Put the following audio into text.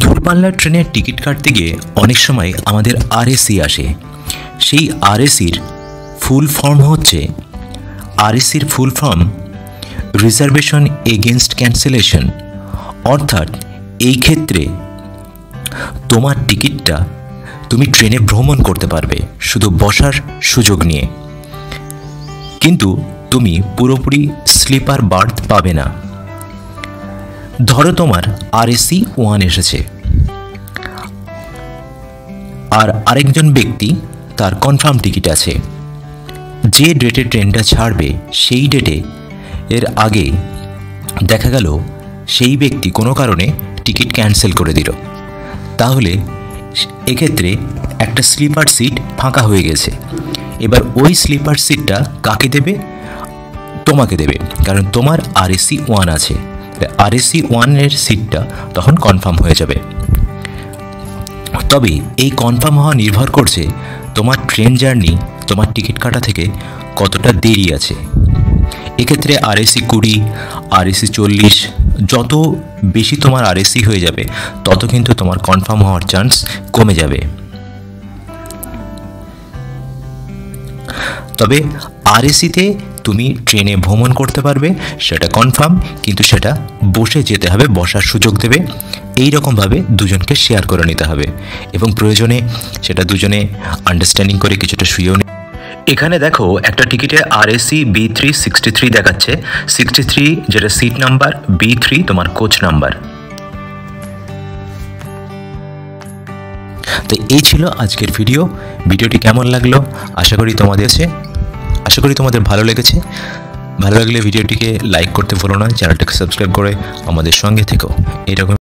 দূরপাল্লার ট্রেনের টিকিট কাটতে গিয়ে অনেক সময় আমাদের আরএসি আসে। সেই আরএসির ফুল ফর্ম হচ্ছে রিজার্ভেশন এগেনস্ট ক্যান্সেলেশন। অর্থাৎ এই ক্ষেত্রে তোমার টিকিটটা তুমি ট্রেনে ভ্রমণ করতে পারবে শুধু বসার সুযোগ নিয়ে, কিন্তু তুমি পুরোপুরি স্লিপার বার্থ পাবে না। ধরো তোমার আরএসি 1 এসেছে, আর আরেকজন ব্যক্তি তার কনফার্ম টিকিট আছে। যে ডেটে ট্রেনটা ছাড়বে সেই ডেটে এর আগে দেখা গেল সেই ব্যক্তি কোনো কারণে টিকিট ক্যান্সেল করে দিল, তাহলে এক্ষেত্রে একটা স্লিপার সিট ফাঁকা হয়ে গেছে। এবার ওই স্লিপার সিটটা কাকে দেবে? তোমাকে দেবে, কারণ তোমার আরএসি 1 আছে। আরএসি 1 এর সিটটা তখন কনফার্ম হয়ে যাবে। তবে এই কনফার্ম হওয়া নির্ভর করছে তোমার ট্রেন জার্নি তোমার টিকিট কাটা থেকে কতটা দেরি আছে। এক্ষেত্রে আরএসি 20, আরএসি 40, যত বেশি তোমার আরএসি হয়ে যাবে তত কিন্তু তোমার কনফার্ম হওয়ার চান্স কমে যাবে। তবে আরএসিতে তুমি ট্রেনে ভ্রমণ করতে পারবে, সেটা কনফার্ম, কিন্তু সেটা বসে যেতে হবে, বসার সুযোগ দেবে। এই রকমভাবে দুজনকে শেয়ার করে নিতে হবে এবং প্রয়োজনে সেটা দুজনে আন্ডারস্ট্যান্ডিং করে কিছুটা শুয়েও। এখানে দেখো একটা টিকিটে আরএসি B363 দেখাচ্ছে। 63 যেটা সিট নাম্বার, B3 তোমার কোচ নাম্বার। তো এই ছিল আজকের ভিডিওটি কেমন লাগলো আশা করি তোমাদের ভালো লেগেছে। ভালো লাগলে ভিডিওটিকে লাইক করতে ভুলো না, চ্যানেলটাকে সাবস্ক্রাইব করে আমাদের সঙ্গে থেকো। এরকম